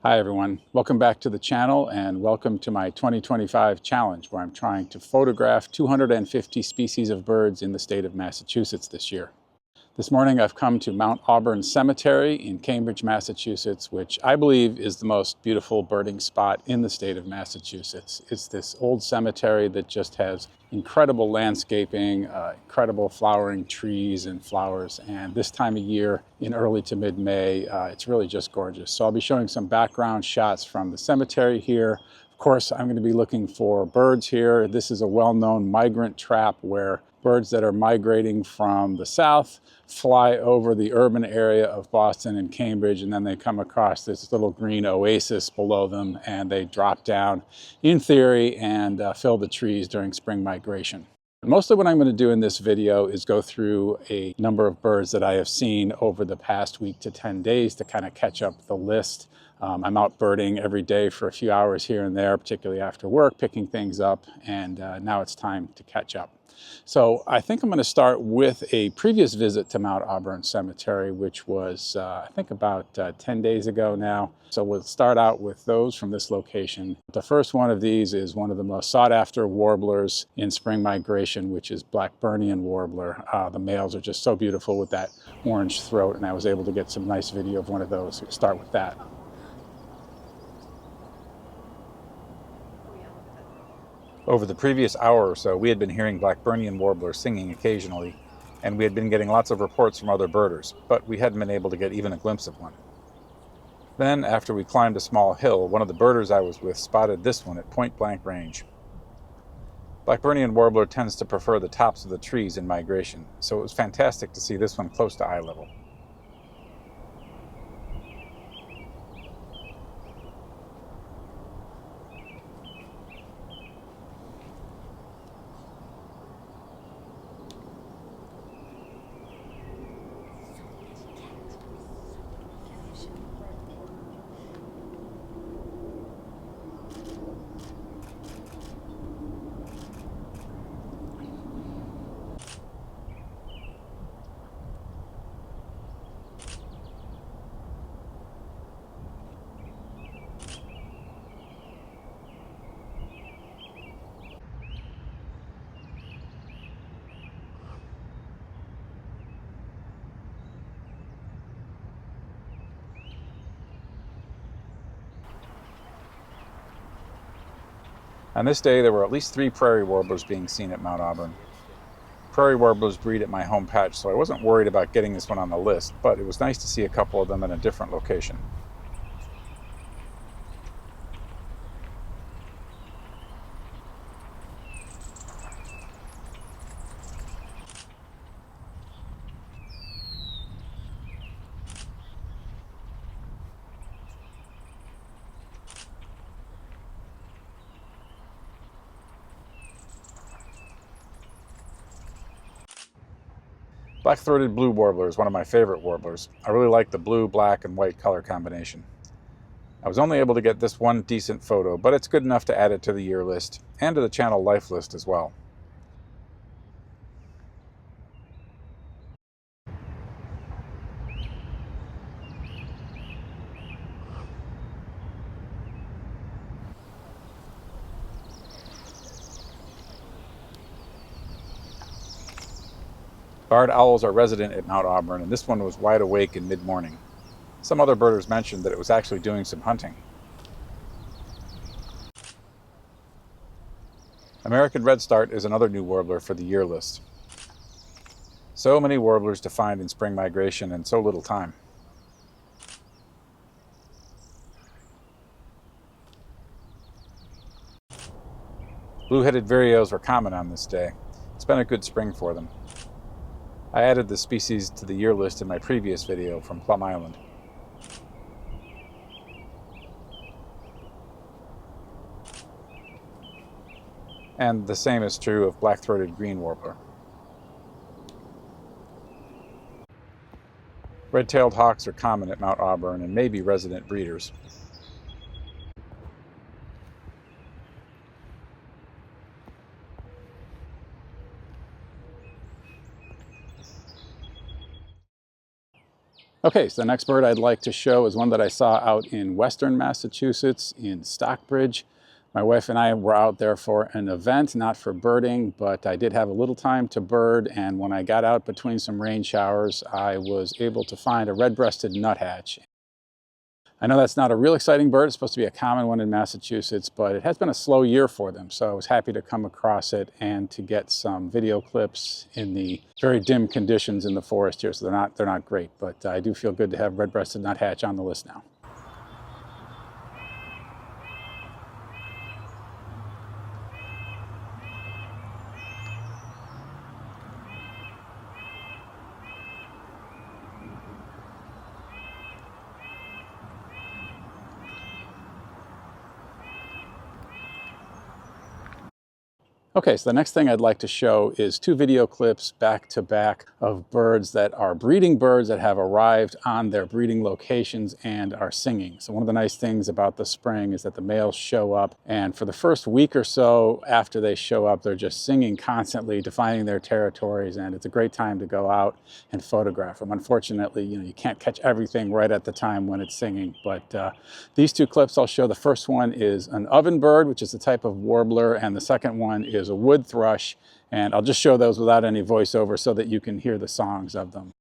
Hi everyone, welcome back to the channel and welcome to my 2025 challenge where I'm trying to photograph 250 species of birds in the state of Massachusetts this year. This morning I've come to Mount Auburn Cemetery in Cambridge, Massachusetts, which I believe is the most beautiful birding spot in the state of Massachusetts. It's this old cemetery that just has incredible landscaping, incredible flowering trees and flowers, and this time of year in early to mid-May, it's really just gorgeous. So I'll be showing some background shots from the cemetery here. Of course, I'm going to be looking for birds here. This is a well-known migrant trap where birds that are migrating from the south fly over the urban area of Boston and Cambridge, and then they come across this little green oasis below them and they drop down, in theory, and fill the trees during spring migration. Mostly what I'm going to do in this video is go through a number of birds that I have seen over the past week to 10 days to kind of catch up the list. I'm out birding every day for a few hours here and there, particularly after work, picking things up, and now it's time to catch up. So I think I'm going to start with a previous visit to Mount Auburn Cemetery, which was, I think, about 10 days ago now. So we'll start out with those from this location. The first one of these is one of the most sought-after warblers in spring migration, which is Blackburnian warbler. The males are just so beautiful with that orange throat, and I was able to get some nice video of one of those. We'll start with that. Over the previous hour or so, we had been hearing Blackburnian warblers singing occasionally, and we had been getting lots of reports from other birders, but we hadn't been able to get even a glimpse of one. Then, after we climbed a small hill, one of the birders I was with spotted this one at point-blank range. Blackburnian warbler tends to prefer the tops of the trees in migration, so it was fantastic to see this one close to eye level. On this day, there were at least 3 prairie warblers being seen at Mount Auburn. Prairie warblers breed at my home patch, so I wasn't worried about getting this one on the list, but it was nice to see a couple of them in a different location. Black-throated blue warbler is one of my favorite warblers. I really like the blue, black, and white color combination. I was only able to get this one decent photo, but it's good enough to add it to the year list, and to the channel life list as well. Barred owls are resident at Mount Auburn, and this one was wide awake in mid-morning. Some other birders mentioned that it was actually doing some hunting. American redstart is another new warbler for the year list. So many warblers to find in spring migration and so little time. Blue-headed vireos were common on this day. It's been a good spring for them. I added the species to the year list in my previous video from Plum Island. And the same is true of black-throated green warbler. Red-tailed hawks are common at Mount Auburn and may be resident breeders. Okay, so the next bird I'd like to show is one that I saw out in western Massachusetts in Stockbridge. My wife and I were out there for an event, not for birding, but I did have a little time to bird, and when I got out between some rain showers, I was able to find a red-breasted nuthatch. I know that's not a real exciting bird. It's supposed to be a common one in Massachusetts, but it has been a slow year for them. So I was happy to come across it and to get some video clips in the very dim conditions in the forest here. So they're not great, but I do feel good to have red-breasted nuthatch on the list now. Okay, so the next thing I'd like to show is two video clips back to back of birds that are breeding birds that have arrived on their breeding locations and are singing. So one of the nice things about the spring is that the males show up, and for the first week or so after they show up, they're just singing constantly, defining their territories, and it's a great time to go out and photograph them. Unfortunately, you can't catch everything right at the time when it's singing, but these two clips I'll show. The first one is an oven bird, which is a type of warbler, and the second one is a wood thrush, and I'll just show those without any voiceover so that you can hear the songs of them.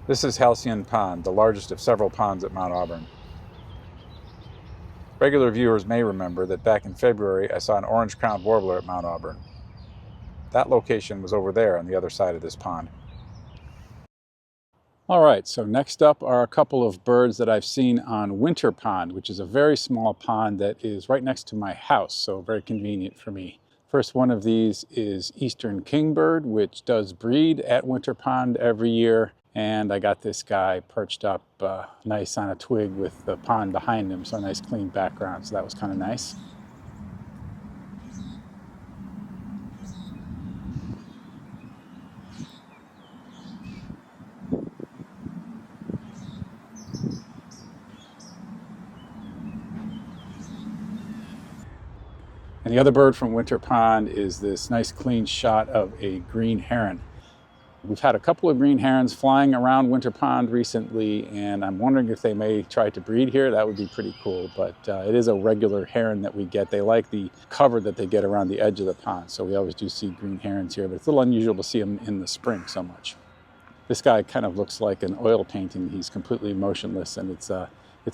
This is Halcyon Pond, the largest of several ponds at Mount Auburn. Regular viewers may remember that back in February I saw an orange-crowned warbler at Mount Auburn. That location was over there on the other side of this pond. All right, so next up are a couple of birds that I've seen on Winter Pond, which is a very small pond that is right next to my house, so very convenient for me. First one of these is eastern kingbird, which does breed at Winter Pond every year. And I got this guy perched up nice on a twig with the pond behind him, so a nice clean background, so that was kind of nice. And the other bird from Winter Pond is this nice clean shot of a green heron. We've had a couple of green herons flying around Winter Pond recently, and I'm wondering if they may try to breed here. That would be pretty cool, but it is a regular heron that we get. They like the cover that they get around the edge of the pond, so we always do see green herons here, but it's a little unusual to see them in the spring so much. This guy kind of looks like an oil painting. He's completely motionless, and it's a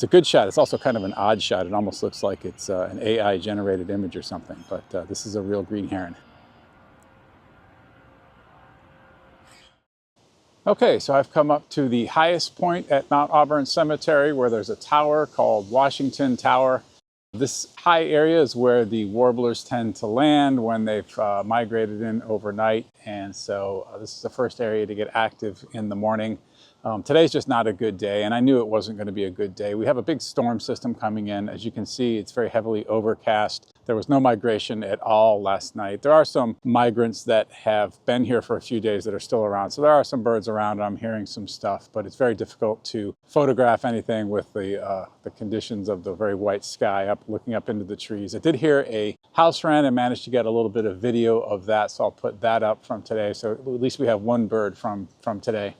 good shot. It's also kind of an odd shot. It almost looks like it's an AI-generated image or something, but this is a real green heron. Okay, so I've come up to the highest point at Mount Auburn Cemetery where there's a tower called Washington Tower. This high area is where the warblers tend to land when they've migrated in overnight, and so this is the first area to get active in the morning. Today's just not a good day, and I knew it wasn't going to be a good day. We have a big storm system coming in. As you can see, it's very heavily overcast. There was no migration at all last night. There are some migrants that have been here for a few days that are still around. So there are some birds around. I'm hearing some stuff, but it's very difficult to photograph anything with the conditions of the very white sky looking up into the trees. I did hear a house wren and managed to get a little bit of video of that, so I'll put that up from today. So at least we have one bird from today.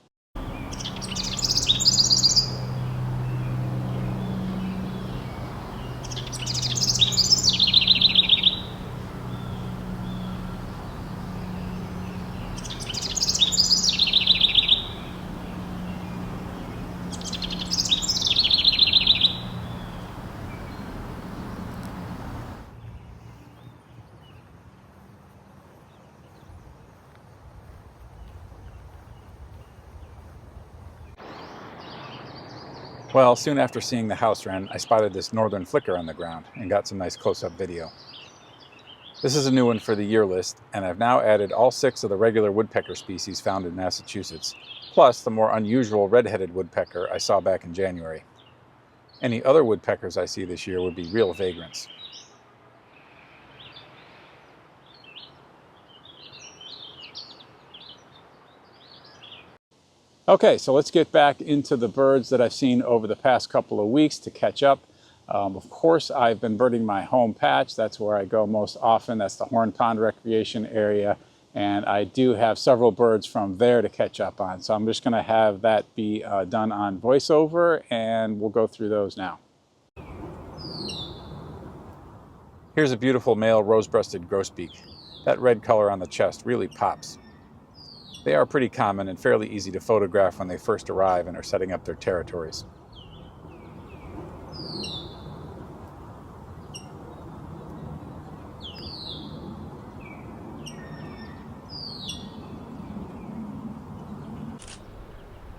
Well, soon after seeing the house wren, I spotted this northern flicker on the ground and got some nice close-up video. This is a new one for the year list, and I've now added all 6 of the regular woodpecker species found in Massachusetts, plus the more unusual red-headed woodpecker I saw back in January. Any other woodpeckers I see this year would be real vagrants. Okay, so let's get back into the birds that I've seen over the past couple of weeks to catch up. Of course, I've been birding my home patch. That's where I go most often. That's the Horn Pond Recreation Area. And I do have several birds from there to catch up on. So I'm just going to have that be done on voiceover, and we'll go through those now. Here's a beautiful male rose-breasted grosbeak. That red color on the chest really pops. They are pretty common and fairly easy to photograph when they first arrive and are setting up their territories.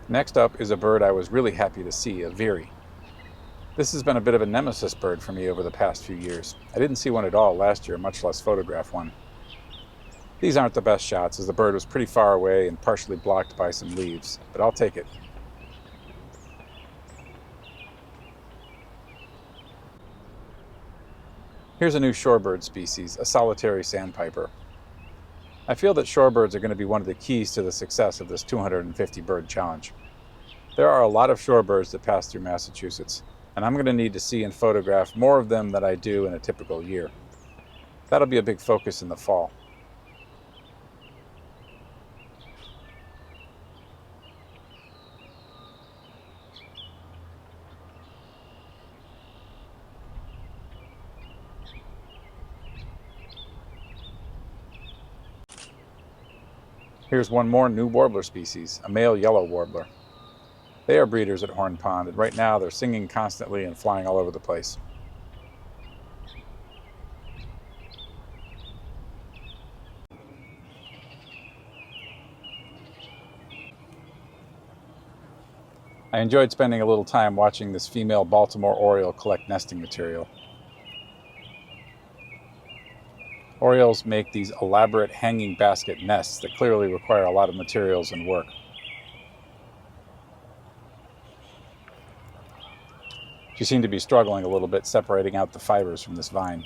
Next up is a bird I was really happy to see, a veery. This has been a bit of a nemesis bird for me over the past few years. I didn't see one at all last year, much less photograph one. These aren't the best shots, as the bird was pretty far away and partially blocked by some leaves, but I'll take it. Here's a new shorebird species, a solitary sandpiper. I feel that shorebirds are going to be one of the keys to the success of this 250 bird challenge. There are a lot of shorebirds that pass through Massachusetts, and I'm going to need to see and photograph more of them than I do in a typical year. That'll be a big focus in the fall. Here's one more new warbler species, a male yellow warbler. They are breeders at Horn Pond, and right now they're singing constantly and flying all over the place. I enjoyed spending a little time watching this female Baltimore oriole collect nesting material. Orioles make these elaborate hanging basket nests that clearly require a lot of materials and work. She seemed to be struggling a little bit separating out the fibers from this vine.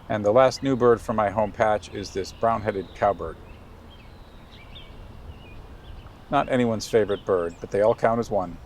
And the last new bird from my home patch is this brown-headed cowbird. Not anyone's favorite bird, but they all count as one.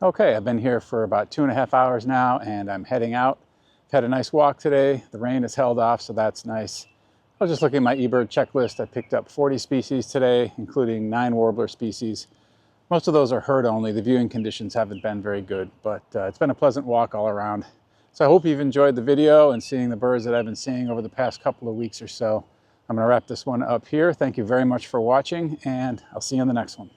Okay, I've been here for about 2.5 hours now, and I'm heading out. I've had a nice walk today. The rain has held off, so that's nice. I was just looking at my eBird checklist. I picked up 40 species today, including 9 warbler species. Most of those are herd only. The viewing conditions haven't been very good, but it's been a pleasant walk all around. So I hope you've enjoyed the video and seeing the birds that I've been seeing over the past couple of weeks or so. I'm going to wrap this one up here. Thank you very much for watching, and I'll see you in the next one.